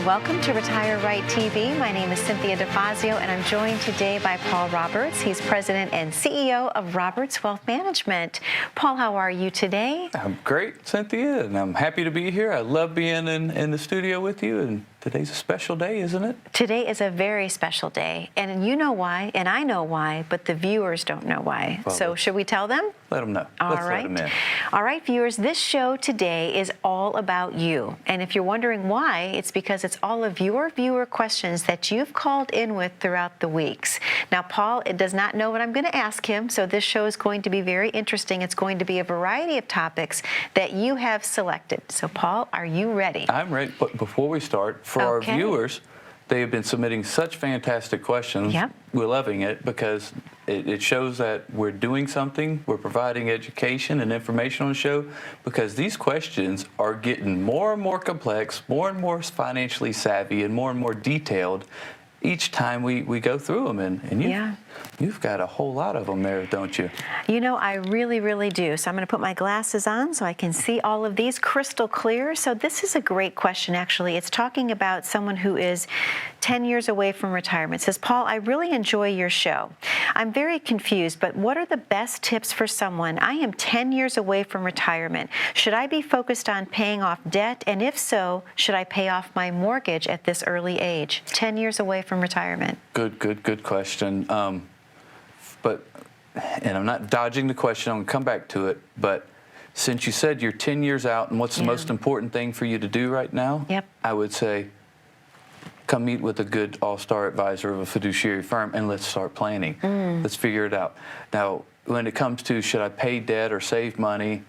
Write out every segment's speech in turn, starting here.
Welcome to Retire Right TV. My name is Cynthia DeFazio, and I'm joined today by Paul Roberts. He's president and CEO of Roberts Wealth Management. Paul, how are you today? I'm great, Cynthia, and I'm happy to be here. I love being in the studio with you, and today's a special day, isn't it? Today is a very special day, and you know why, and I know why, but the viewers don't know why. Well, so should we tell them? Let them know. All Let's right. let them in. All right, viewers, this show today is all about you. And if you're wondering why, it's because it's all of your viewer questions that you've called in with throughout the weeks. Now, Paul does not know what I'm going to ask him, so this show is going to be very interesting. It's going to be a variety of topics that you have selected. So, Paul, are you ready? I'm ready. But before we start, for our viewers, they have been submitting such fantastic questions. Yep. We're loving it because it shows that we're doing something. We're providing education and information on the show because these questions are getting more and more complex, more and more financially savvy, and more detailed each time we go through them. And you've got a whole lot of them there, don't you? You know, I really, really do. So I'm going to put my glasses on so I can see all of these crystal clear. So this is a great question, actually. It's talking about someone who is 10 years away from retirement. It says, Paul, I really enjoy your show. I'm very confused, but what are the best tips for someone? I am 10 years away from retirement. Should I be focused on paying off debt? And if so, should I pay off my mortgage at this early age? 10 years away from retirement. Good question. And I'm not dodging the question, I'm going to come back to it, but since you said you're 10 years out and what's the most important thing for you to do right now, I would say come meet with a good all-star advisor of a fiduciary firm and let's start planning. Let's figure it out. Now, when it comes to should I pay debt or save money,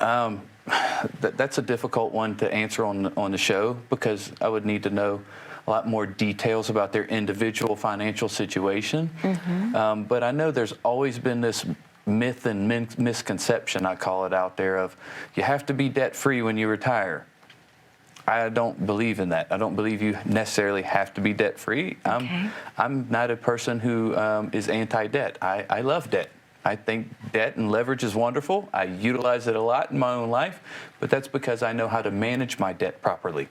that's a difficult one to answer on the show because I would need to know a lot more details about their individual financial situation. But I know there's always been this myth and misconception, I call it, out there of you have to be debt-free when you retire. I don't believe in that. I don't believe you necessarily have to be debt-free. I'm not a person who is anti-debt. I love debt. I think debt and leverage is wonderful. I utilize it a lot in my own life, but that's because I know how to manage my debt properly.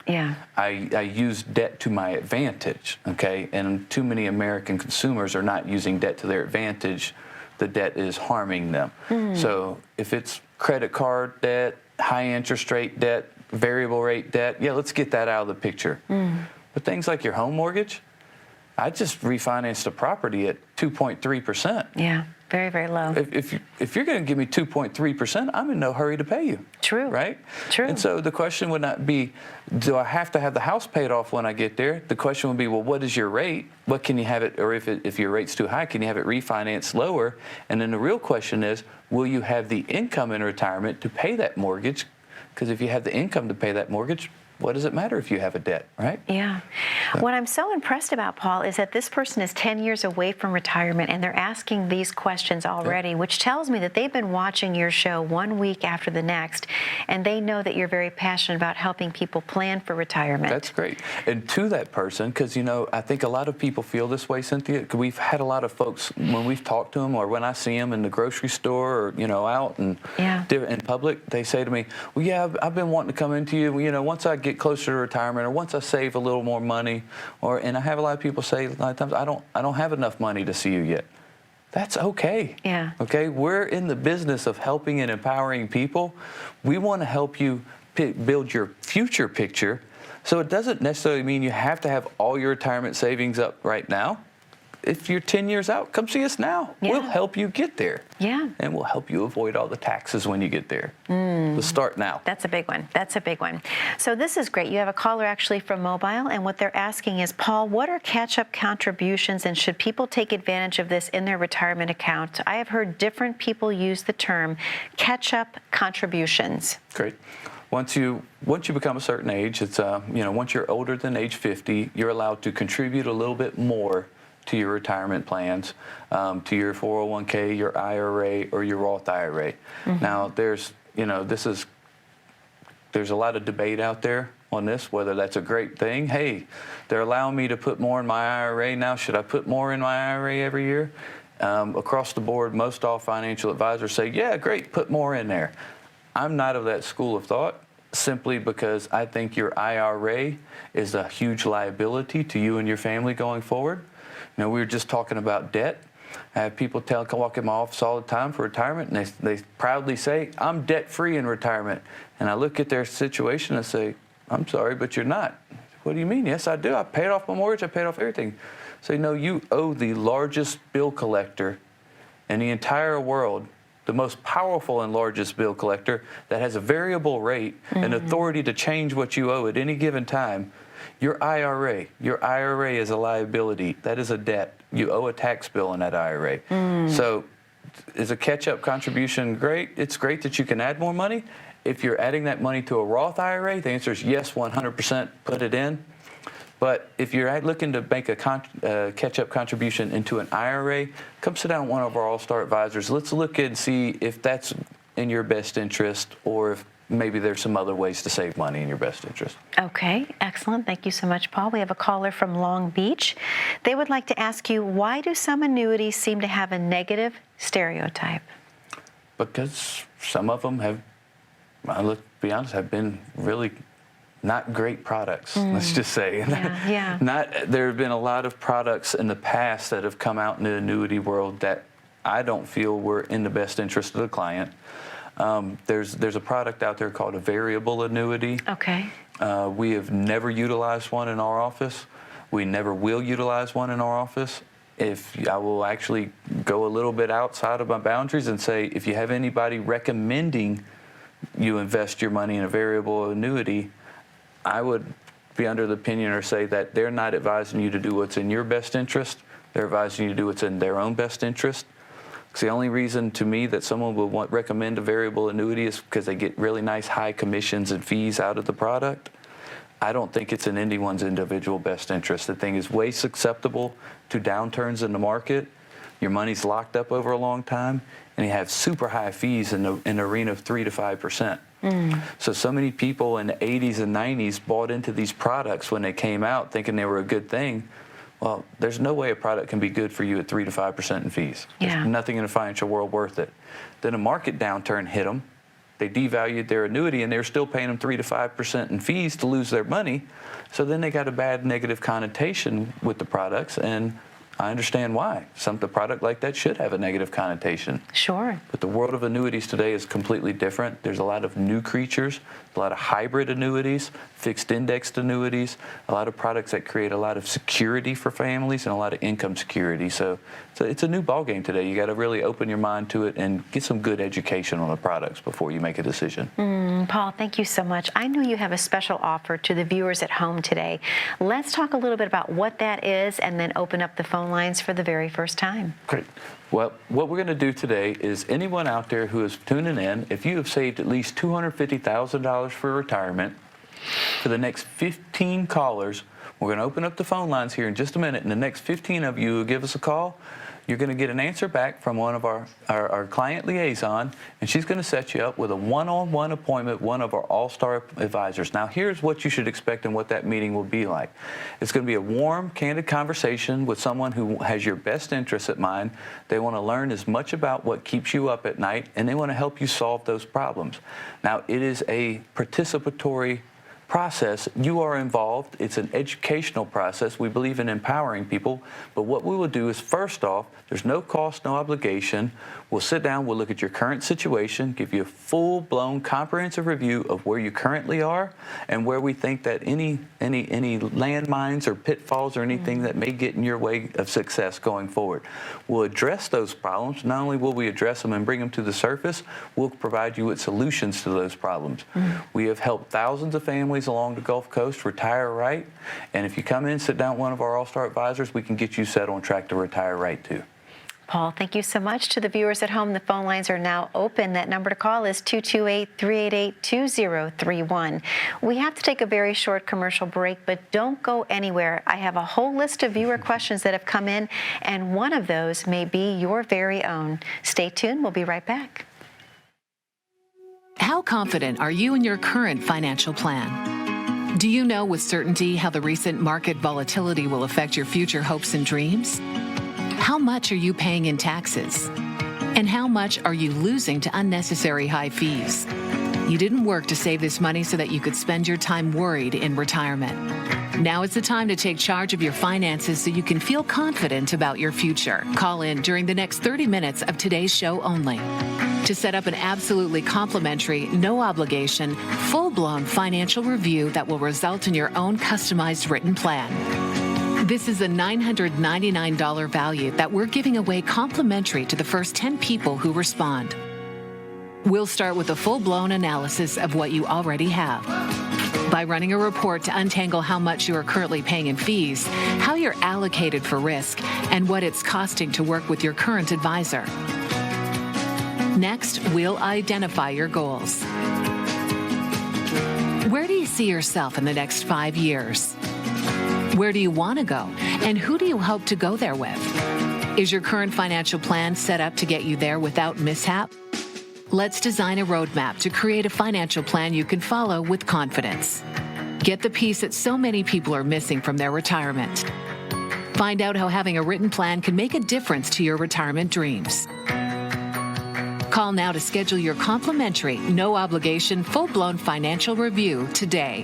I use debt to my advantage, okay? And too many American consumers are not using debt to their advantage. The debt is harming them. So if it's credit card debt, high interest rate debt, variable rate debt, let's get that out of the picture. But things like your home mortgage, I just refinanced a property at 2.3%. Yeah. Very, very low. If you're going to give me 2.3%, I'm in no hurry to pay you. True. Right? True. And so the question would not be, do I have to have the house paid off when I get there? The question would be, well, what is your rate? What can you have it, or if your rate's too high, can you have it refinanced lower? And then the real question is, will you have the income in retirement to pay that mortgage? Because if you have the income to pay that mortgage, what does it matter if you have a debt, right? Yeah. What I'm so impressed about, Paul, is that this person is 10 years away from retirement and they're asking these questions already, which tells me that they've been watching your show 1 week after the next, and they know that you're very passionate about helping people plan for retirement. That's great. And to that person, because, I think a lot of people feel this way, Cynthia. We've had a lot of folks, when we've talked to them or when I see them in the grocery store or, out and in public, they say to me, well, I've been wanting to come into you, once I get closer to retirement or once I save a little more money, and I have a lot of people say a lot of times, I don't have enough money to see you yet. That's okay. Yeah. Okay? We're in the business of helping and empowering people. We want to help you build your future picture. So it doesn't necessarily mean you have to have all your retirement savings up right now. If you're 10 years out, come see us now. We'll help you get there. And we'll help you avoid all the taxes when you get there. Let's start now. That's a big one. That's a big one. So this is great. You have a caller actually from mobile, and what they're asking is, Paul, what are catch-up contributions, and should people take advantage of this in their retirement account? I have heard different people use the term catch-up contributions. Great. Once you become a certain age, it's once you're older than age 50, you're allowed to contribute a little bit more to your retirement plans, to your 401k, your IRA, or your Roth IRA. Now, there's a lot of debate out there on this, whether that's a great thing. Hey, they're allowing me to put more in my IRA now. Should I put more in my IRA every year? Across the board, most all financial advisors say, yeah, great, put more in there. I'm not of that school of thought, simply because I think your IRA is a huge liability to you and your family going forward. We were just talking about debt. I have people walk in my office all the time for retirement, and they proudly say, I'm debt-free in retirement. And I look at their situation and say, I'm sorry, but you're not. What do you mean? Yes, I do. I paid off my mortgage. I paid off everything. So, you owe the largest bill collector in the entire world, the most powerful and largest bill collector that has a variable rate and authority to change what you owe at any given time. Your IRA is a liability. That is a debt. You owe a tax bill in that IRA. So is a catch-up contribution great? It's great that you can add more money. If you're adding that money to a Roth IRA, the answer is yes, 100% put it in. But if you're looking to make a catch-up contribution into an IRA, come sit down with one of our All-Star advisors. Let's look and see if that's in your best interest, or if maybe there's some other ways to save money in your best interest. Okay, excellent. Thank you so much, Paul. We have a caller from Long Beach. They would like to ask you, why do some annuities seem to have a negative stereotype? Because some of them have, let's be honest, have been really not great products, let's just say. Yeah. There have been a lot of products in the past that have come out in the annuity world that I don't feel were in the best interest of the client. There's a product out there called a variable annuity. Okay. We have never utilized one in our office. We never will utilize one in our office. If I will actually go a little bit outside of my boundaries and say, if you have anybody recommending you invest your money in a variable annuity, I would be under the opinion or say that they're not advising you to do what's in your best interest. They're advising you to do what's in their own best interest. Because the only reason to me that someone would recommend a variable annuity is because they get really nice high commissions and fees out of the product. I don't think it's in anyone's individual best interest. The thing is way susceptible to downturns in the market. Your money's locked up over a long time, and you have super high fees in the arena of 3 to 5%. So many people in the 80s and 90s bought into these products when they came out thinking they were a good thing. Well, there's no way a product can be good for you at 3 to 5% in fees. There's nothing in the financial world worth it. Then a market downturn hit them. They devalued their annuity, and they're still paying them 3 to 5% in fees to lose their money. So then they got a bad negative connotation with the products, and I understand why. The product like that should have a negative connotation. Sure. But the world of annuities today is completely different. There's a lot of new creatures, a lot of hybrid annuities, fixed indexed annuities, a lot of products that create a lot of security for families and a lot of income security. So it's a new ballgame today. You got to really open your mind to it and get some good education on the products before you make a decision. Paul, thank you so much. I know you have a special offer to the viewers at home today. Let's talk a little bit about what that is and then open up the phone lines for the very first time. Great. Well, what we're going to do today is anyone out there who is tuning in, if you have saved at least $250,000 for retirement, for the next 15 callers, we're going to open up the phone lines here in just a minute, and the next 15 of you who give us a call, you're going to get an answer back from one of our client liaison, and she's going to set you up with a one-on-one appointment, one of our all-star advisors. Now, here's what you should expect and what that meeting will be like. It's going to be a warm, candid conversation with someone who has your best interests at mind. They want to learn as much about what keeps you up at night, and they want to help you solve those problems. Now, it is a participatory process. You are involved. It's an educational process. We believe in empowering people, but what we will do is, first off, there's no cost, no obligation. We'll sit down, we'll look at your current situation, give you a full-blown comprehensive review of where you currently are and where we think that any landmines or pitfalls or anything that may get in your way of success going forward. We'll address those problems. Not only will we address them and bring them to the surface, we'll provide you with solutions to those problems. We have helped thousands of families along the Gulf Coast retire right, and if you come in, sit down with one of our all-star advisors, we can get you set on track to retire right too. Paul, thank you so much. To the viewers at home, the phone lines are now open. That number to call is 228-388-2031. We have to take a very short commercial break, but don't go anywhere. I have a whole list of viewer questions that have come in, and one of those may be your very own. Stay tuned. We'll be right back. How confident are you in your current financial plan? Do you know with certainty how the recent market volatility will affect your future hopes and dreams? How much are you paying in taxes? And how much are you losing to unnecessary high fees? You didn't work to save this money so that you could spend your time worried in retirement. Now is the time to take charge of your finances so you can feel confident about your future. Call in during the next 30 minutes of today's show only to set up an absolutely complimentary, no obligation, full-blown financial review that will result in your own customized written plan. This is a $999 value that we're giving away complimentary to the first 10 people who respond. We'll start with a full-blown analysis of what you already have by running a report to untangle how much you are currently paying in fees, how you're allocated for risk, and what it's costing to work with your current advisor. Next, we'll identify your goals. Where do you see yourself in the next 5 years? Where do you want to go? And who do you hope to go there with? Is your current financial plan set up to get you there without mishap? Let's design a roadmap to create a financial plan you can follow with confidence. Get the piece that so many people are missing from their retirement. Find out how having a written plan can make a difference to your retirement dreams. Call now to schedule your complimentary, no obligation, full-blown financial review today.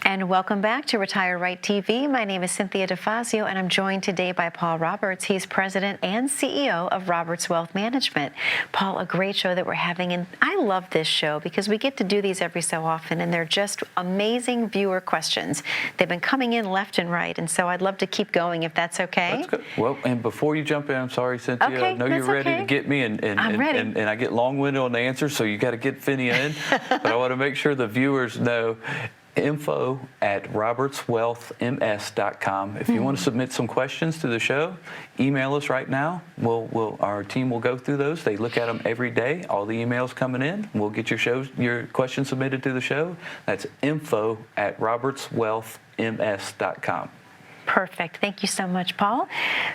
And welcome back to Retire Right TV. My name is Cynthia DeFazio, and I'm joined today by Paul Roberts. He's president and CEO of Roberts Wealth Management. Paul, a great show that we're having, and I love this show because we get to do these every so often, and they're just amazing viewer questions. They've been coming in left and right, and so I'd love to keep going if that's okay. That's good. Well, and before you jump in, I'm sorry, Cynthia. Okay, I know you're ready to get me, and I'm ready. And I get long-winded on the answers, so you got to get Finia in. But I want to make sure the viewers know info@robertswealthms.com. If you want to submit some questions to the show, email us right now. Our team will go through those. They look at them every day. All the emails coming in, we'll get your questions submitted to the show. That's info@robertswealthms.com. Perfect. Thank you so much, Paul.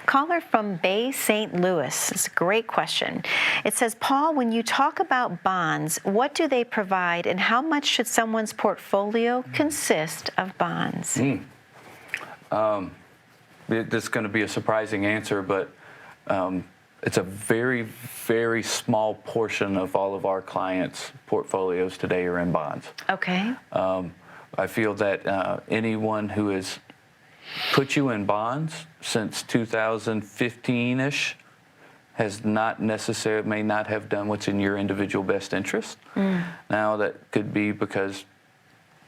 Caller from Bay St. Louis. It's a great question. It says, Paul, when you talk about bonds, what do they provide and how much should someone's portfolio consist of bonds? This is going to be a surprising answer, but it's a very, very small portion of all of our clients' portfolios today are in bonds. Okay. I feel that anyone who has put you in bonds since 2015-ish may not have done what's in your individual best interest. Now, that could be because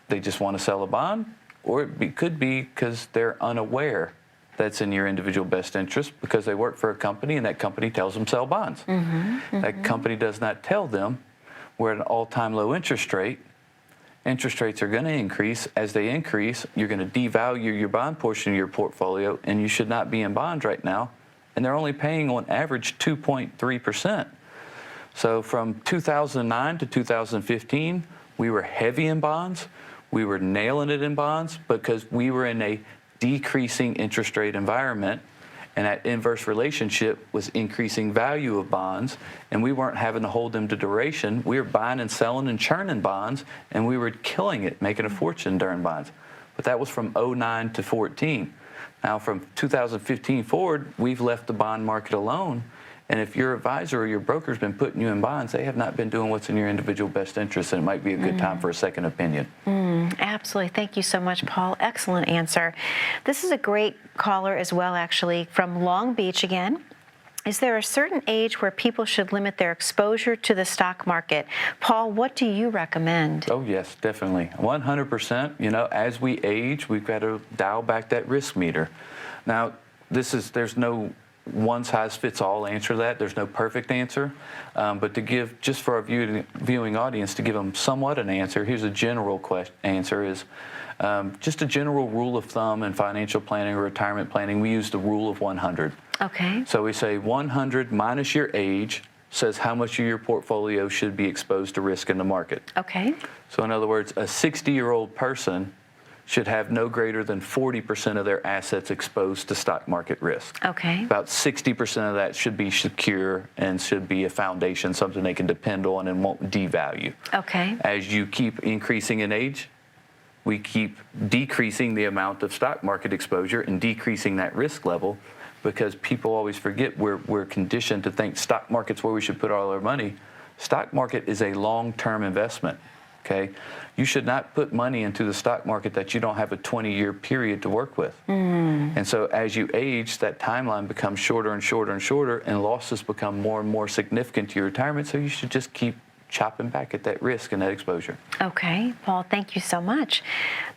they just want to sell a bond, or it could be because they're unaware that's in your individual best interest because they work for a company and that company tells them sell bonds. That company does not tell them we're at an all-time low interest rate. Interest rates are going to increase. As they increase, you're going to devalue your bond portion of your portfolio, and you should not be in bonds right now. And they're only paying on average 2.3%. So from 2009 to 2015, we were heavy in bonds. We were nailing it in bonds because we were in a decreasing interest rate environment. And that inverse relationship was increasing value of bonds, and we weren't having to hold them to duration. We were buying and selling and churning bonds, and we were killing it, making a fortune during bonds. But that was from 09 to 14. Now, from 2015 forward, we've left the bond market alone. And if your advisor or your broker's been putting you in bonds, they have not been doing what's in your individual best interest, and it might be a good time for a second opinion. Absolutely. Thank you so much, Paul. Excellent answer. This is a great caller as well, actually, from Long Beach again. Is there a certain age where people should limit their exposure to the stock market? Paul, what do you recommend? Oh, yes, definitely. 100%. You know, as we age, we've got to dial back that risk meter. Now, there's no one-size-fits-all answer to that. There's no perfect answer. But to give, just for our viewing audience, to give them somewhat an answer, here's a general answer is just a general rule of thumb in financial planning or retirement planning. We use the rule of 100. Okay. So we say 100 minus your age says how much of your portfolio should be exposed to risk in the market. Okay. So in other words, a 60-year-old person should have no greater than 40% of their assets exposed to stock market risk. Okay. About 60% of that should be secure and should be a foundation, something they can depend on and won't devalue. Okay. As you keep increasing in age, we keep decreasing the amount of stock market exposure and decreasing that risk level, because people always forget we're conditioned to think stock market's where we should put all our money. Stock market is a long-term investment. Okay, you should not put money into the stock market that you don't have a 20-year period to work with. And so as you age, that timeline becomes shorter and shorter and shorter, and losses become more and more significant to your retirement. So you should just keep chopping back at that risk and that exposure. Okay, Paul, thank you so much.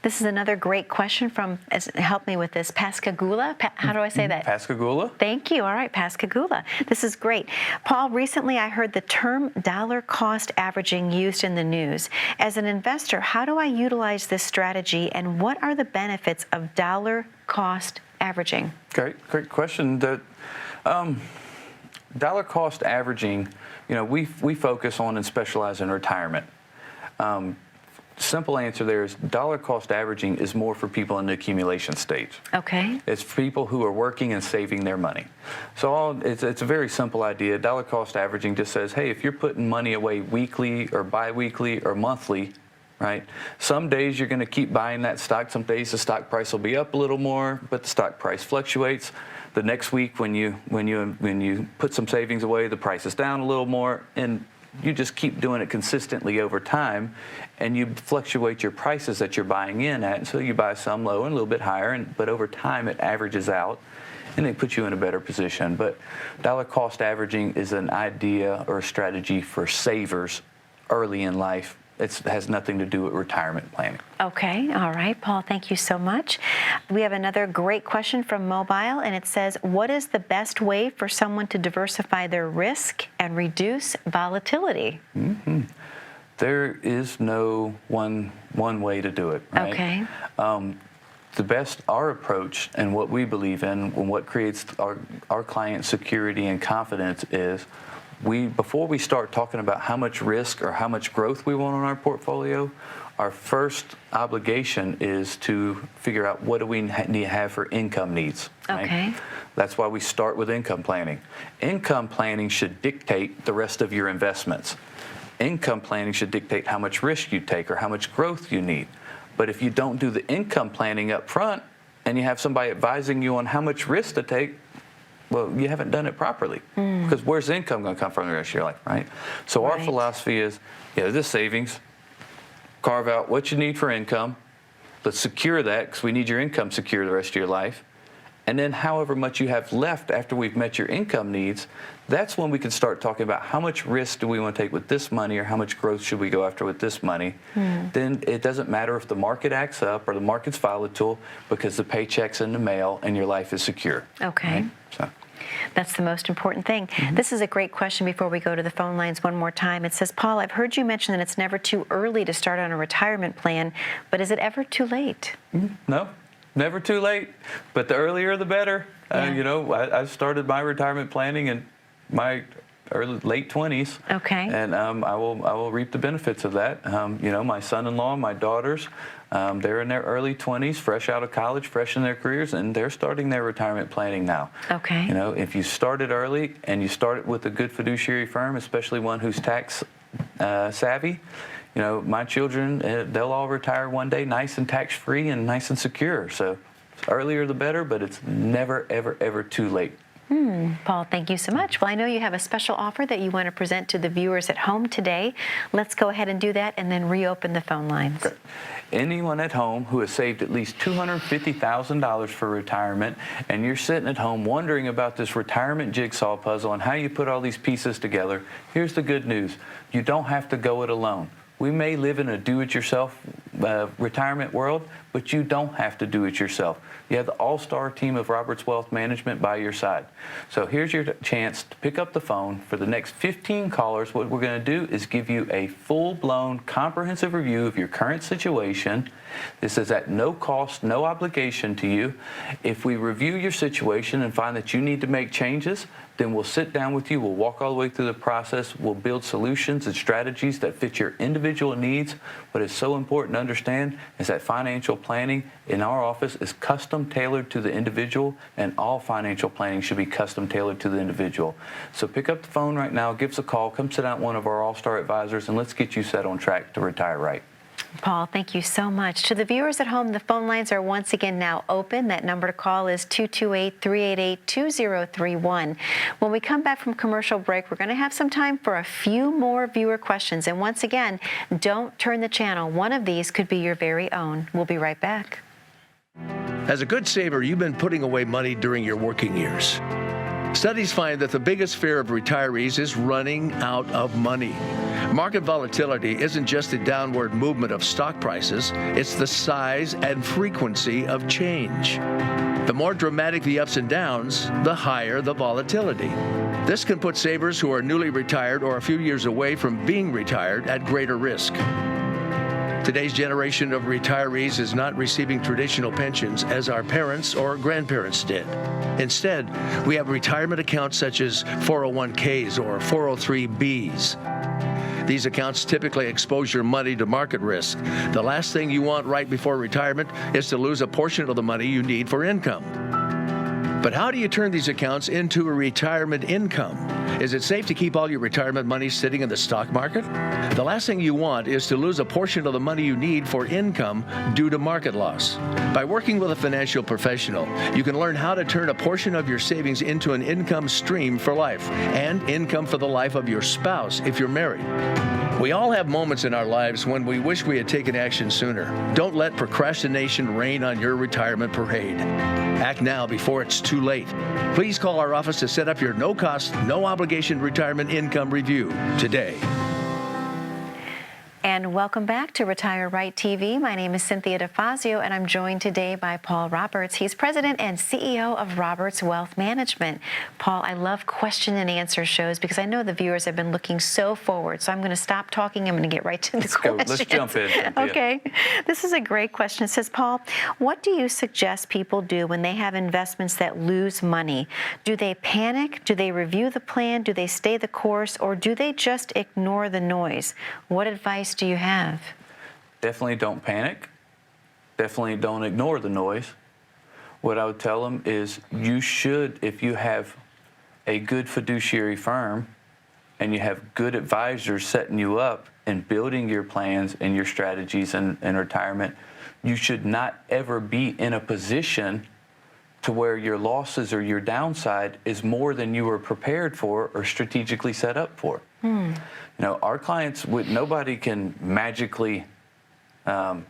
This is another great question from, help me with this, Pascagoula. How do I say that? Pascagoula? Thank you. All right, Pascagoula. This is great. Paul, recently I heard the term dollar cost averaging used in the news. As an investor, how do I utilize this strategy, and what are the benefits of dollar cost averaging? Great question. Dollar cost averaging, we focus on and specialize in retirement. Simple answer there is dollar cost averaging is more for people in the accumulation stage. Okay. It's for people who are working and saving their money. So it's a very simple idea. Dollar cost averaging just says, hey, if you're putting money away weekly or biweekly or monthly, right? Some days you're going to keep buying that stock. Some days the stock price will be up a little more, but the stock price fluctuates. The next week when you put some savings away, the price is down a little more, and you just keep doing it consistently over time, and you fluctuate your prices that you're buying in at. And so you buy some low and a little bit higher, but over time it averages out, and it puts you in a better position. But dollar cost averaging is an idea or a strategy for savers early in life. It has nothing to do with retirement planning. Okay, all right, Paul, thank you so much. We have another great question from Mobile, and it says, what is the best way for someone to diversify their risk and reduce volatility? There is no one way to do it, right? Okay. Our approach and what we believe in and what creates our client security and confidence is before we start talking about how much risk or how much growth we want on our portfolio, our first obligation is to figure out what do we need to have for income needs. Right? Okay. That's why we start with income planning. Income planning should dictate the rest of your investments. Income planning should dictate how much risk you take or how much growth you need. But if you don't do the income planning up front and you have somebody advising you on how much risk to take, well, you haven't done it properly, because where's the income going to come from the rest of your life, right? So our philosophy is, this savings, carve out what you need for income, let's secure that, because we need your income secure the rest of your life, and then however much you have left after we've met your income needs, that's when we can start talking about how much risk do we want to take with this money, or how much growth should we go after with this money. Then it doesn't matter if the market acts up or the market's volatile, because the paycheck's in the mail and your life is secure. Okay. Right? So. That's the most important thing. This is a great question before we go to the phone lines one more time. It says, Paul, I've heard you mention that it's never too early to start on a retirement plan, but is it ever too late? No, never too late, but the earlier the better. Yeah. I started my retirement planning in my late 20s. Okay. And I will reap the benefits of that. My son-in-law, my daughters, they're in their early 20s, fresh out of college, fresh in their careers, and they're starting their retirement planning now. Okay. If you started early and you start with a good fiduciary firm, especially one who's tax savvy, my children, they'll all retire one day nice and tax-free and nice and secure. So earlier the better, but it's never, ever, ever too late. Paul, thank you so much. Well, I know you have a special offer that you want to present to the viewers at home today. Let's go ahead and do that and then reopen the phone lines. Okay. Anyone at home who has saved at least $250,000 for retirement, and you're sitting at home wondering about this retirement jigsaw puzzle and how you put all these pieces together, here's the good news. You don't have to go it alone. We may live in a do-it-yourself retirement world, but you don't have to do it yourself. You have the all-star team of Roberts Wealth Management by your side. So here's your chance to pick up the phone. For the next 15 callers, what we're going to do is give you a full-blown, comprehensive review of your current situation. This is at no cost, no obligation to you. If we review your situation and find that you need to make changes, then we'll sit down with you, we'll walk all the way through the process, we'll build solutions and strategies that fit your individual needs. What is so important to understand is that financial planning in our office is custom tailored to the individual, and all financial planning should be custom tailored to the individual. So pick up the phone right now, give us a call, come sit down with one of our all-star advisors, and let's get you set on track to retire right. Paul, thank you so much. To the viewers at home, the phone lines are once again now open. That number to call is 228-388-2031. When we come back from commercial break, we're going to have some time for a few more viewer questions. And once again, don't turn the channel. One of these could be your very own. We'll be right back. As a good saver, you've been putting away money during your working years. Studies find that the biggest fear of retirees is running out of money. Market volatility isn't just the downward movement of stock prices, it's the size and frequency of change. The more dramatic the ups and downs, the higher the volatility. This can put savers who are newly retired or a few years away from being retired at greater risk. Today's generation of retirees is not receiving traditional pensions as our parents or grandparents did. Instead, we have retirement accounts such as 401ks or 403bs. These accounts typically expose your money to market risk. The last thing you want right before retirement is to lose a portion of the money you need for income. But how do you turn these accounts into a retirement income? Is it safe to keep all your retirement money sitting in the stock market? The last thing you want is to lose a portion of the money you need for income due to market loss. By working with a financial professional, you can learn how to turn a portion of your savings into an income stream for life and income for the life of your spouse if you're married. We all have moments in our lives when we wish we had taken action sooner. Don't let procrastination reign on your retirement parade. Act now before it's too late. Please call our office to set up your no-cost, no-obligation retirement income review today. And welcome back to Retire Right TV. My name is Cynthia DeFazio, and I'm joined today by Paul Roberts. He's president and CEO of Roberts Wealth Management. Paul, I love question and answer shows because I know the viewers have been looking so forward. So I'm going to stop talking. I'm going to get right to the questions. Let's jump in, Cynthia. Okay. This is a great question. It says, Paul, what do you suggest people do when they have investments that lose money? Do they panic? Do they review the plan? Do they stay the course? Or do they just ignore the noise? What advice do you have? Definitely don't panic. Definitely don't ignore the noise. What I would tell them is you should, if you have a good fiduciary firm and you have good advisors setting you up and building your plans and your strategies in retirement, you should not ever be in a position to where your losses or your downside is more than you were prepared for or strategically set up for. You know, our clients, nobody can magically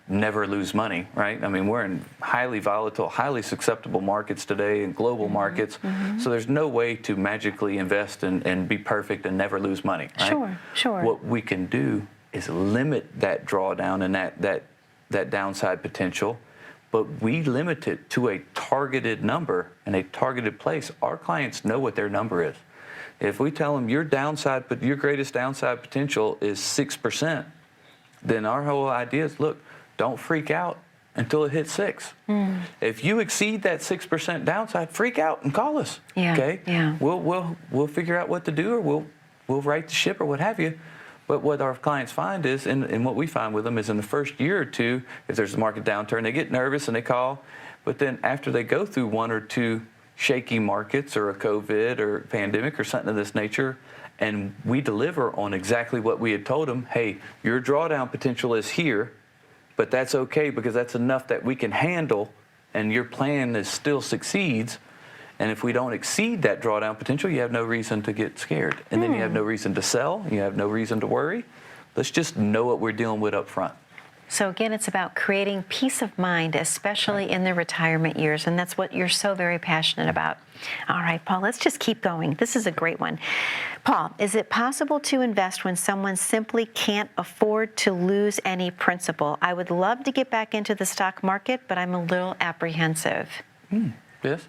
never lose money, right? I mean, we're in highly volatile, highly susceptible markets today and global markets. So there's no way to magically invest and be perfect and never lose money, right? Sure, sure. What we can do is limit that drawdown and that downside potential, but we limit it to a targeted number and a targeted place. Our clients know what their number is. If we tell them your greatest downside potential is 6%, then our whole idea is, look, don't freak out until it hits 6. If you exceed that 6% downside, freak out and call us. Yeah, okay? yeah. We'll figure out what to do, or we'll right the ship or what have you. But what our clients find is, and what we find with them is in the first year or two, if there's a market downturn, they get nervous and they call. But then after they go through one or two shaky markets or a COVID or pandemic or something of this nature, and we deliver on exactly what we had told them, hey, your drawdown potential is here, but that's okay because that's enough that we can handle and your plan still succeeds. And if we don't exceed that drawdown potential, you have no reason to get scared. And then you have no reason to sell. You have no reason to worry. Let's just know what we're dealing with up front. So again, it's about creating peace of mind, especially in the retirement years, and that's what you're so very passionate about. All right, Paul, let's just keep going. This is a great one. Paul, is it possible to invest when someone simply can't afford to lose any principal? I would love to get back into the stock market, but I'm a little apprehensive. Yes.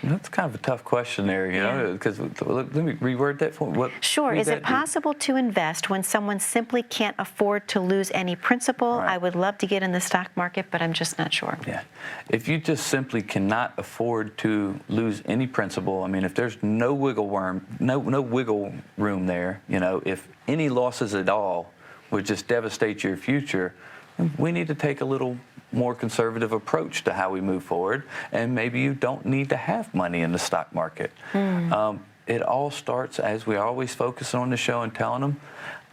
That's kind of a tough question there, you know, because let me reword that for what. Sure. Is it possible to invest when someone simply can't afford to lose any principal? Right. I would love to get in the stock market, but I'm just not sure. Yeah. If you just simply cannot afford to lose any principal, I mean, if there's no wiggle room there, you know, if any losses at all would just devastate your future, we need to take a little more conservative approach to how we move forward, and maybe you don't need to have money in the stock market. It all starts, as we always focus on the show and telling them,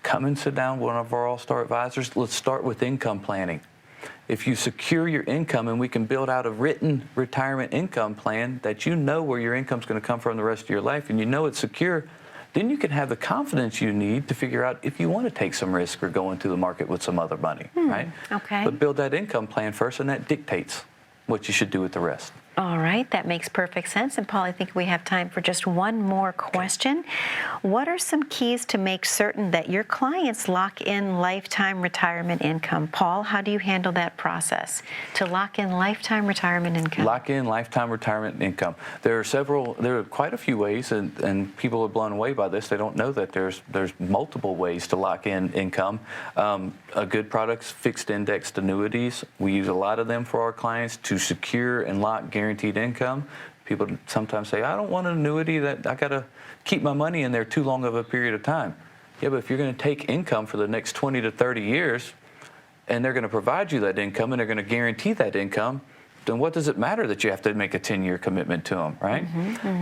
come and sit down with one of our All-Star advisors. Let's start with income planning. If you secure your income and we can build out a written retirement income plan that you know where your income's going to come from the rest of your life and you know it's secure, then you can have the confidence you need to figure out if you want to take some risk or go into the market with some other money, right? Okay. But build that income plan first, and that dictates what you should do with the rest. All right, that makes perfect sense. And Paul, I think we have time for just one more question. What are some keys to make certain that your clients lock in lifetime retirement income? Paul, how do you handle that process to lock in lifetime retirement income? Lock in lifetime retirement income. There are quite a few ways, and people are blown away by this. They don't know that there's multiple ways to lock in income. A good product's fixed indexed annuities. We use a lot of them for our clients to secure and lock guaranteed income. People sometimes say, I don't want an annuity that I got to keep my money in there too long of a period of time. Yeah, but if you're going to take income for the next 20 to 30 years, and they're going to provide you that income, and they're going to guarantee that income, then what does it matter that you have to make a 10-year commitment to them, right?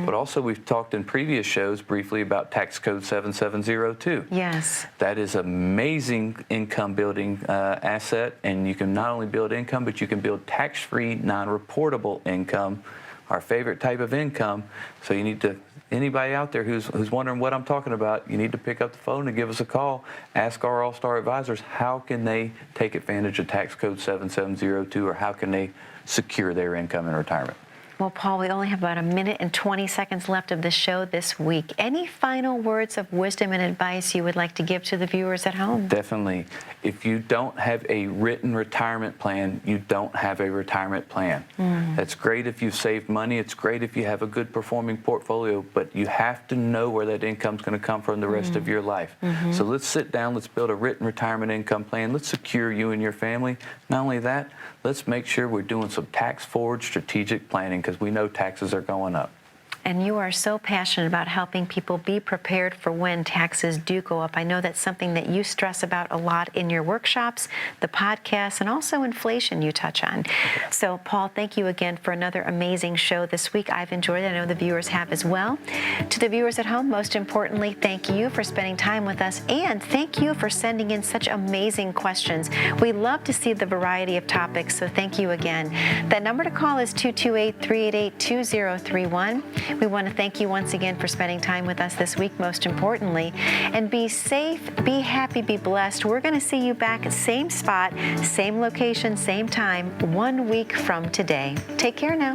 But also, we've talked in previous shows briefly about tax code 7702. Yes. That is amazing income building asset, and you can not only build income, but you can build tax-free, non-reportable income, our favorite type of income. So you need to, anybody out there who's wondering what I'm talking about, you need to pick up the phone and give us a call. Ask our All-Star advisors, how can they take advantage of tax code 7702, or how can they secure their income in retirement? Well, Paul, we only have about 1 minute and 20 seconds left of the show this week. Any final words of wisdom and advice you would like to give to the viewers at home? Definitely. If you don't have a written retirement plan, you don't have a retirement plan. That's great if you've saved money. It's great if you have a good performing portfolio, but you have to know where that income's going to come from the rest of your life. So let's sit down, let's build a written retirement income plan. Let's secure you and your family. Not only that, let's make sure we're doing some tax-forward strategic planning, because we know taxes are going up. And you are so passionate about helping people be prepared for when taxes do go up. I know that's something that you stress about a lot in your workshops, the podcasts, and also inflation you touch on. So, Paul, thank you again for another amazing show this week. I've enjoyed it. I know the viewers have as well. To the viewers at home, most importantly, thank you for spending time with us, and thank you for sending in such amazing questions. We love to see the variety of topics, so thank you again. That number to call is 228-388-2031. We want to thank you once again for spending time with us this week, most importantly. And be safe, be happy, be blessed. We're going to see you back at same spot, same location, same time, 1 week from today. Take care now.